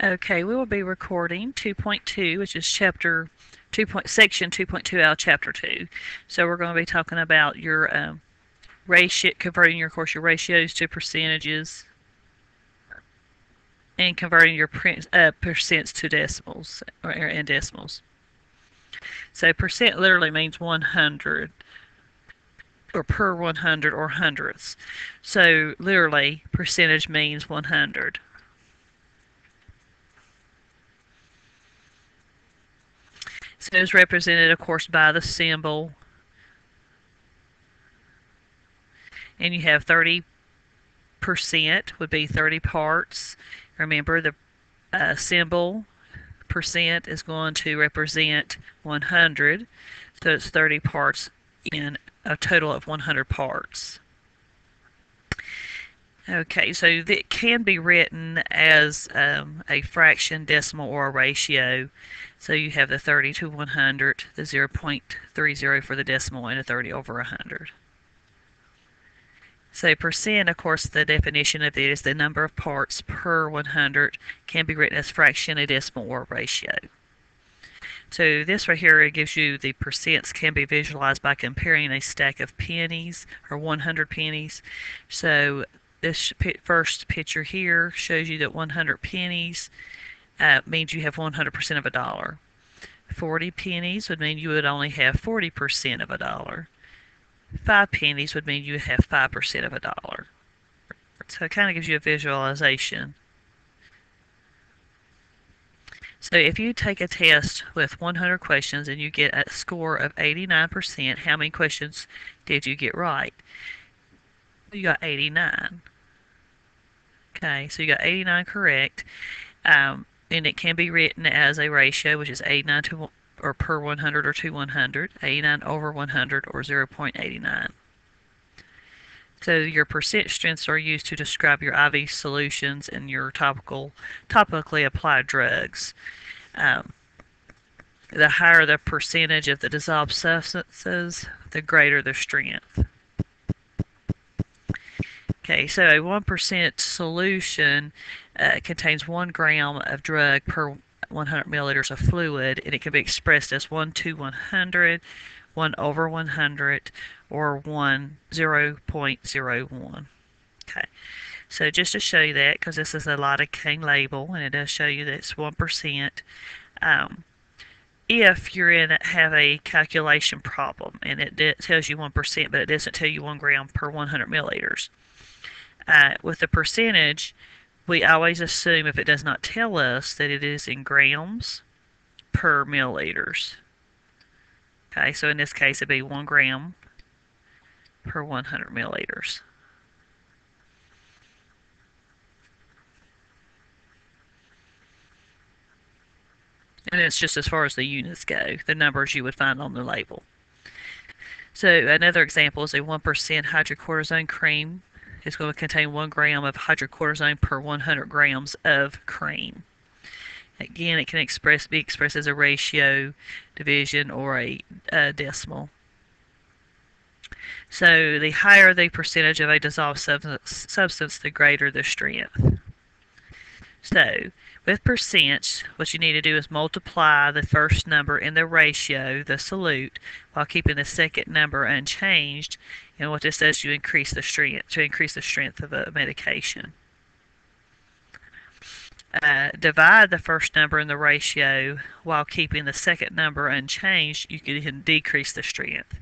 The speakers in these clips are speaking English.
Okay, we will be recording 2.2, which is section 2.2 out of chapter 2. So we're going to be talking about your ratio, converting your ratios to percentages, and converting your percents to decimals and decimals. So percent literally means 100 or per 100 or hundredths. So literally percentage means 100. So it's represented, of course, by the symbol. And you have 30% would be 30 parts. Remember, the symbol percent is going to represent 100. So it's 30 parts in a total of 100 parts. Okay, so it can be written as a fraction, decimal, or a ratio. So you have the 30 to 100, the 0.30 for the decimal, and a 30 over 100. So percent, of course, the definition of it is the number of parts per 100, can be written as fraction, a decimal, or a ratio. So this right here, it gives you the percents can be visualized by comparing a stack of pennies or 100 pennies. So this first picture here shows you that 100 pennies means you have 100% of a dollar. 40 pennies would mean you would only have 40% of a dollar. 5 pennies would mean you have 5% of a dollar. So it kind of gives you a visualization. So if you take a test with 100 questions and you get a score of 89%, how many questions did you get right? You got 89. Okay, so you got 89 correct. And it can be written as a ratio, which is 89 to or per 100 or to 100, 89 over 100 or 0.89. So your percent strengths are used to describe your IV solutions and your topically applied drugs. The higher the percentage of the dissolved substances, the greater the strength. Okay, so a 1% solution contains 1 gram of drug per 100 milliliters of fluid, and it can be expressed as 1 to 100, 1 over 100, or 0.01. Okay, so just to show you that, because this is a lidocaine label, and it does show you that it's 1%, if you're have a calculation problem, and it tells you 1%, but it doesn't tell you 1 gram per 100 milliliters. With the percentage, we always assume, if it does not tell us, that it is in grams per milliliters. Okay, so in this case, it'd be 1 gram per 100 milliliters. And it's just as far as the units go, the numbers you would find on the label. So another example is a 1% hydrocortisone cream. It's going to contain 1 gram of hydrocortisone per 100 grams of cream. Again, it can be expressed as a ratio, division, or a decimal. So the higher the percentage of a dissolved substance, the greater the strength. So with percents, what you need to do is multiply the first number in the ratio, the solute, while keeping the second number unchanged. And what this does, you increase the strength of a medication. Divide the first number in the ratio while keeping the second number unchanged, you can decrease the strength.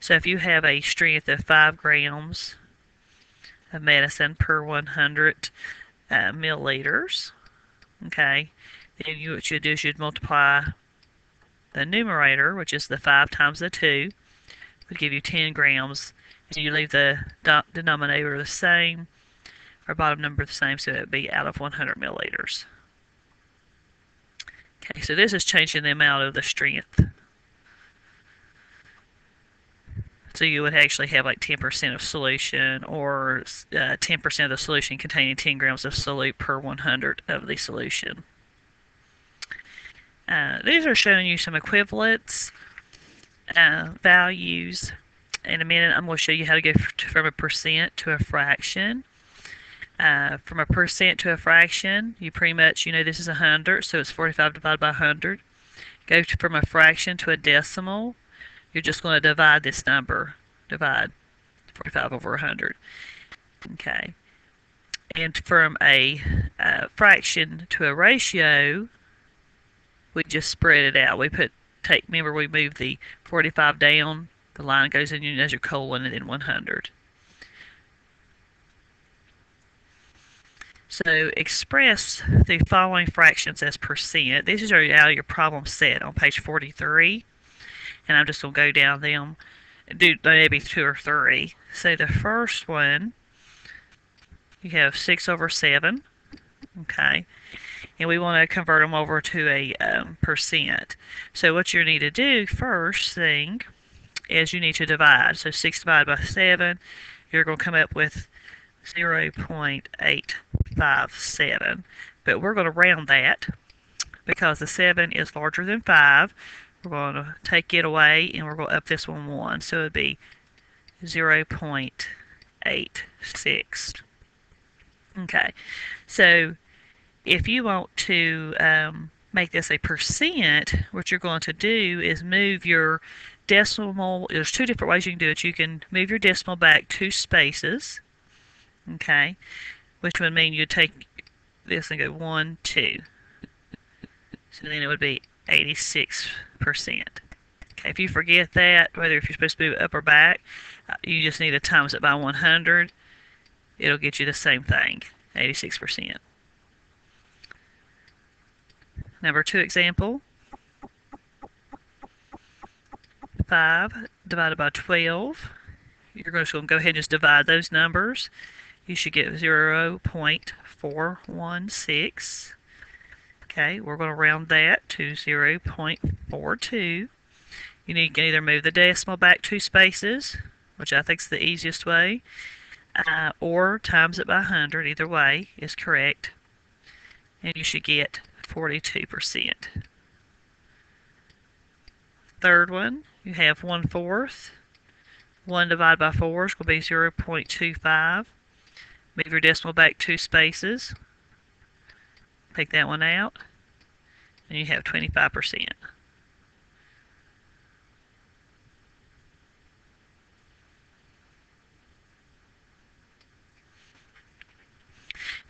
So if you have a strength of 5 grams of medicine per 100 milliliters, okay, then what you do is you'd multiply the numerator, which is the 5 times the 2, would give you 10 grams, and you leave the denominator the same, or bottom number the same, so it would be out of 100 milliliters. Okay, so this is changing the amount of the strength. So you would actually have like 10% of solution, or 10% of the solution containing 10 grams of solute per 100 of the solution. These are showing you some equivalents, values. In a minute, I'm going to show you how to go from a percent to a fraction. From a percent to a fraction, you pretty much, this is 100, so it's 45 divided by 100. From a fraction to a decimal, you're just going to divide this number. Divide 45 over 100. Okay. And from a fraction to a ratio, we just spread it out. Remember we moved the 45 down, the line goes in as your colon, and then 100. So express the following fractions as percent. These are out of your problem set on page 43. And I'm just going to go down them, do maybe 2 or 3. So the first one, you have 6 over 7. Okay. And we want to convert them over to a percent. So what you need to do first thing is you need to divide. So 6 divided by 7, you're going to come up with 0.857. But we're going to round that because the 7 is larger than 5. We're going to take it away and we're going to up this one 1. So it would be 0.86. Okay. So if you want to make this a percent, what you're going to do is move your decimal. There's 2 different ways you can do it. You can move your decimal back 2 spaces. Okay, which would mean you take this and go 1, 2. So then it would be 86%. Okay, if you forget that, whether if you're supposed to move it up or back, you just need to times it by 100. It'll get you the same thing, 86%. Number 2 example. 5 divided by 12. You're just going to go ahead and just divide those numbers. You should get 0.416. Okay, we're going to round that to 0.42. You need to either move the decimal back 2 spaces, which I think is the easiest way, or times it by 100. Either way is correct. And you should get 42%. Third one, you have 1/4. 1 divided by 4 is going to be 0.25. Move your decimal back 2 spaces. Take that one out. And you have 25%.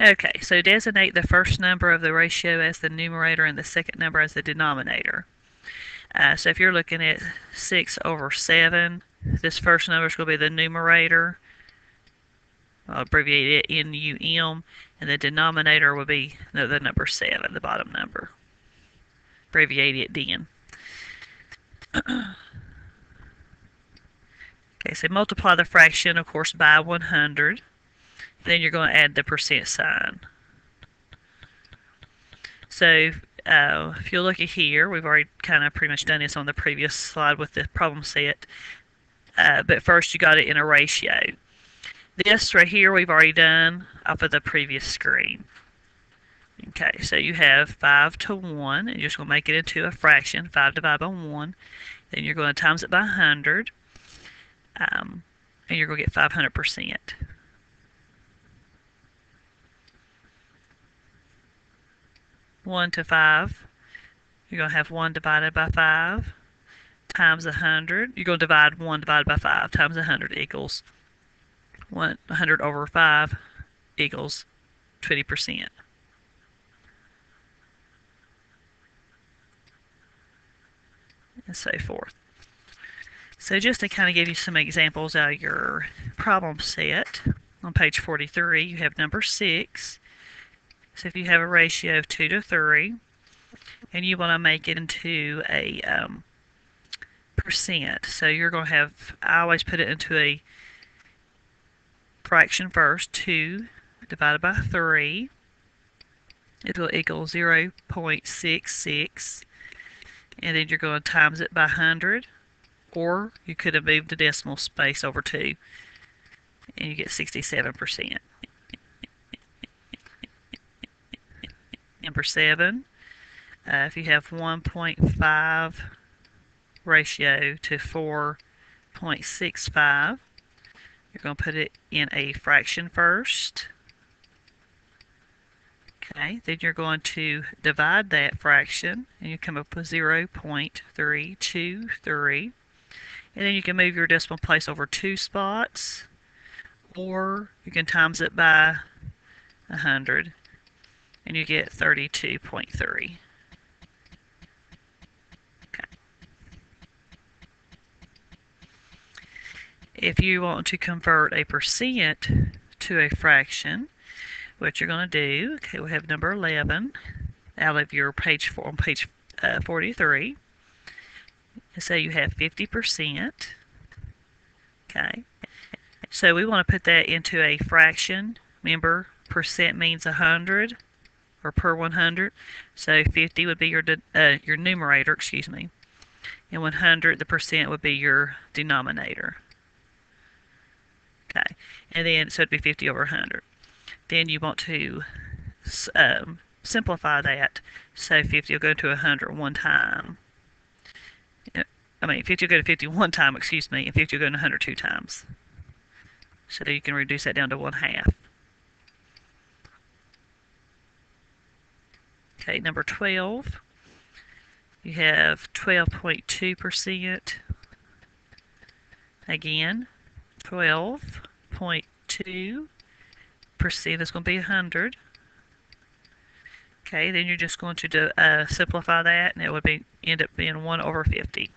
Okay, so designate the first number of the ratio as the numerator and the second number as the denominator. So if you're looking at 6 over 7, this first number is going to be the numerator. I'll abbreviate it NUM, and the denominator will be the number 7, the bottom number. Abbreviate it DN. Okay, so multiply the fraction, of course, by 100. Then you're going to add the percent sign. So if you look at here, we've already kind of pretty much done this on the previous slide with the problem set. But first you got it in a ratio. This right here we've already done off of the previous screen. Okay, so you have 5 to 1, and you're just going to make it into a fraction, 5 divided by 1. Then you're going to times it by 100, and you're going to get 500%. One to 5, you're going to have 1 divided by 5 times 100. You're going to divide 1 divided by 5 times 100 equals 100 over 5 equals 20%. And so forth. So just to kind of give you some examples out of your problem set, on page 43 you have number 6. So if you have a ratio of 2 to 3, and you want to make it into a percent, so you're going to have, I always put it into a fraction first. 2 divided by 3, it will equal 0.66, and then you're going to times it by 100, or you could have moved the decimal space over 2, and you get 67%. Number 7, if you have 1.5 ratio to 4.65, you're going to put it in a fraction first. Okay, then you're going to divide that fraction, and you come up with 0.323. And then you can move your decimal place over 2 spots, or you can times it by 100, and you get 32.3. Okay. If you want to convert a percent to a fraction, what you're going to do, okay, we have number 11 out of your page 4 on page 43. And so you have 50%. Okay. So we want to put that into a fraction. Remember, percent means 100 or per 100. So 50 would be your numerator, excuse me. And 100, the percent would be your denominator. Okay. And then, so it'd be 50 over 100. Then you want to simplify that. So 50 will go to 100 one time. 50 will go to 50 one time, excuse me, and 50 will go to 100 two times. So you can reduce that down to 1/2. Okay, number 12. You have 12.2%. Again, 12.2% is going to be 100. Okay, then you're just going to simplify that, and it would end up being 1 over 50.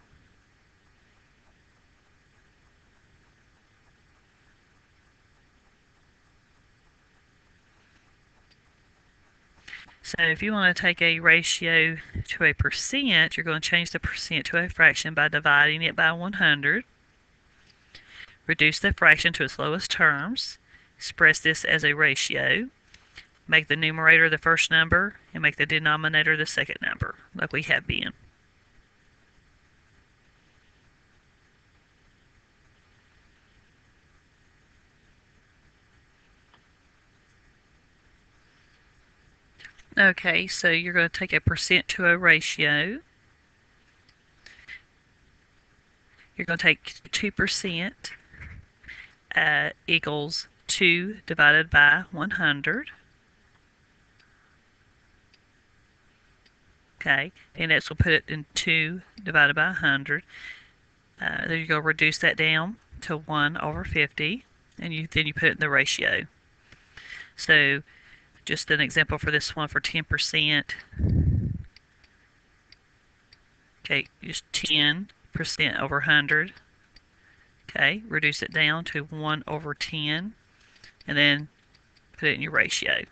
So if you want to take a ratio to a percent, you're going to change the percent to a fraction by dividing it by 100. Reduce the fraction to its lowest terms. Express this as a ratio. Make the numerator the first number and make the denominator the second number, like we have been. Okay, so you're going to take a percent to a ratio. You're going to take 2% equals 2 divided by 100. Okay, and next we'll put it in 2 divided by 100. There you go, reduce that down to 1 over 50, and then you put it in the ratio. So just an example for this one for 10%. Okay, just 10% over 100. Okay, reduce it down to 1 over 10, and then put it in your ratio.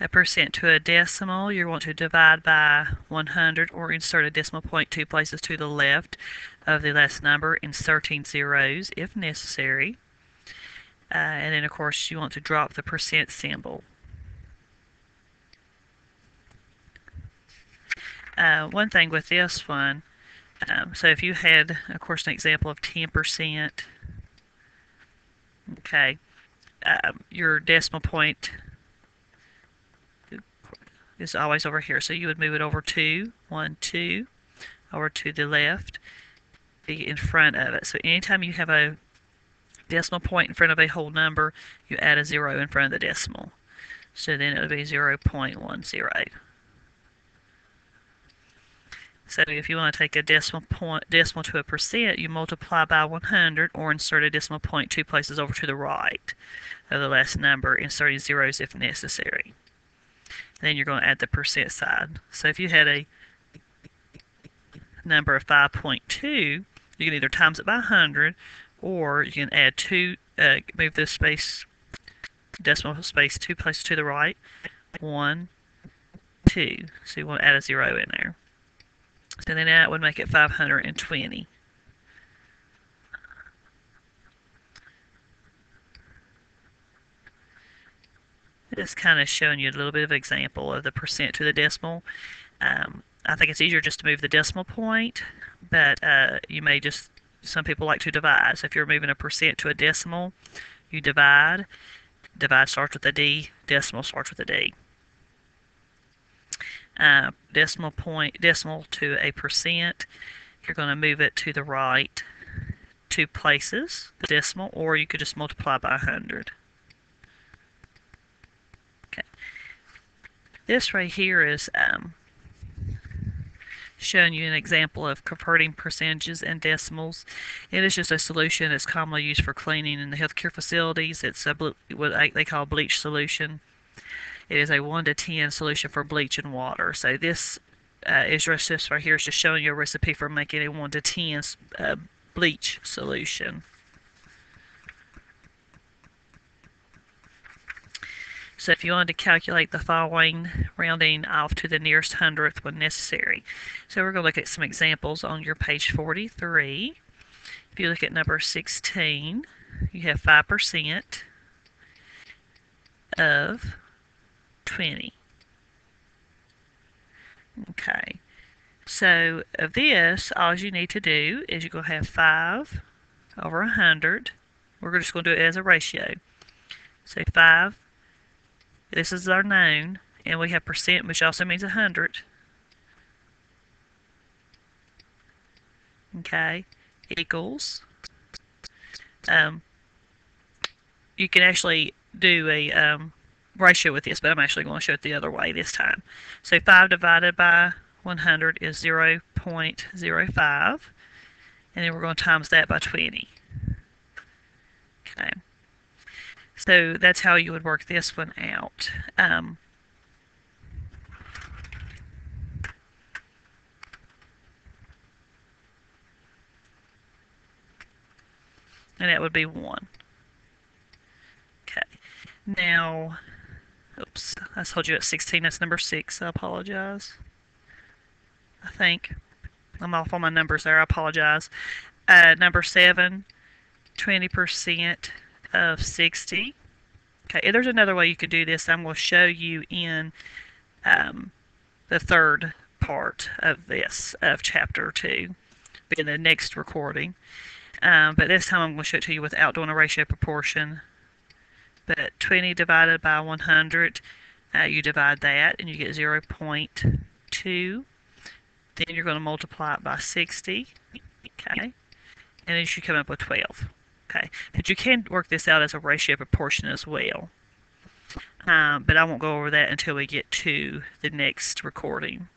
A percent to a decimal, you want to divide by 100 or insert a decimal point 2 places to the left of the last number, inserting zeros if necessary. And then, of course, you want to drop the percent symbol. One thing with this one, so if you had, of course, an example of 10%, okay, your decimal point is always over here. So you would move it over 2, 1, 2, over to the left, be in front of it. So anytime you have a decimal point in front of a whole number, you add a 0 in front of the decimal. So then it would be 0.10. So if you want to take a decimal to a percent, you multiply by 100 or insert a decimal point 2 places over to the right of the last number, inserting zeros if necessary. Then you're going to add the percent sign. So if you had a number of 5.2, you can either times it by 100, or you can add 2, move this space, decimal space 2 places to the right, 1, 2. So you want to add a 0 in there. So then that would make it 520. Just kind of showing you a little bit of an example of the percent to the decimal. I think it's easier just to move the decimal point, but you may just, some people like to divide. So if you're moving a percent to a decimal, you divide. Divide starts with a D, decimal starts with a D. Decimal to a percent, you're going to move it to the right two places, the decimal, or you could just multiply by 100. Okay. This right here is showing you an example of converting percentages and decimals. It is just a solution that's commonly used for cleaning in the healthcare facilities. It's what they call bleach solution. It is a 1 to 10 solution for bleach and water. So this is just right here is just showing you a recipe for making a 1 to 10 bleach solution. So if you wanted to calculate the following, rounding off to the nearest hundredth when necessary. So we're going to look at some examples on your page 43. If you look at number 16, you have 5% of 20. Okay, so of this, all you need to do is you're going to have 5 over 100. We're just going to do it as a ratio. So 5, this is our known, and we have percent, which also means 100. Okay, equals. You can actually do a ratio with this, but I'm actually going to show it the other way this time. So 5 divided by 100 is 0.05, and then we're going to times that by 20. Okay. So that's how you would work this one out. And that would be 1. Okay. Now, oops, I told you at 16, that's number 6. I apologize. I think I'm off on my numbers there. I apologize. Number 7, 20% of 60. Okay, there's another way you could do this. I'm going to show you in the third part of this, of chapter 2, in the next recording. But this time I'm going to show it to you without doing a ratio proportion. But 20 divided by 100, you divide that and you get 0.2. Then you're going to multiply it by 60. Okay, and then you should come up with 12. Okay, but you can work this out as a ratio proportion as well. But I won't go over that until we get to the next recording.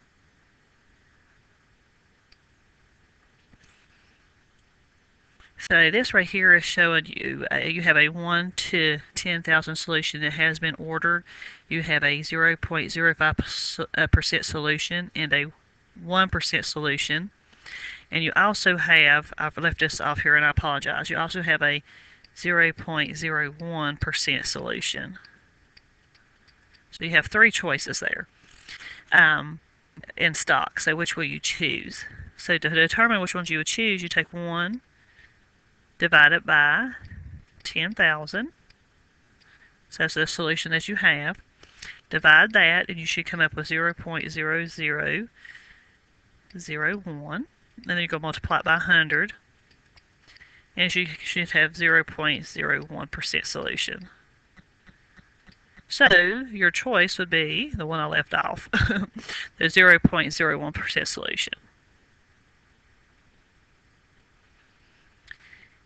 So this right here is showing you, you have a 1 to 10,000 solution that has been ordered. You have a 0.05% solution and a 1% solution. And you also have, I've left this off here and I apologize, you also have a 0.01% solution. So you have 3 choices there in stock. So which will you choose? So to determine which ones you would choose, you take 1, divide it by 10,000. So that's the solution that you have. Divide that and you should come up with 0.0001. And then you go multiply it by 100, and you should have 0.01% solution. So your choice would be the one I left off, the 0.01% solution.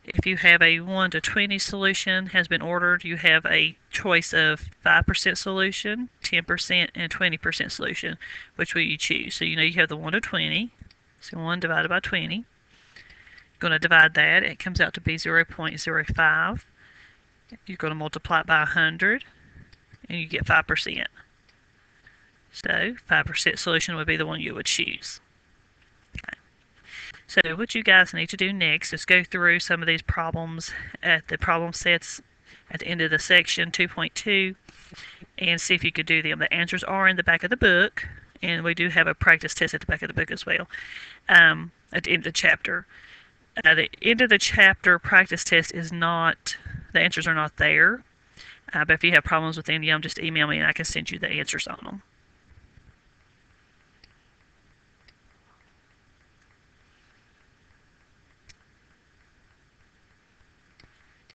If you have a 1 to 20 solution has been ordered, you have a choice of 5% solution, 10%, and 20% solution. Which will you choose? So you know you have the 1 to 20. So 1 divided by 20. You're going to divide that. It comes out to be 0.05. You're going to multiply it by 100, and you get 5%. So 5% solution would be the one you would choose. Okay. So what you guys need to do next is go through some of these problems at the problem sets at the end of the section 2.2 and see if you could do them. The answers are in the back of the book. And we do have a practice test at the back of the book as well, at the end of the chapter. The end of the chapter practice test is not, the answers are not there. But if you have problems with any of them, just email me and I can send you the answers on them.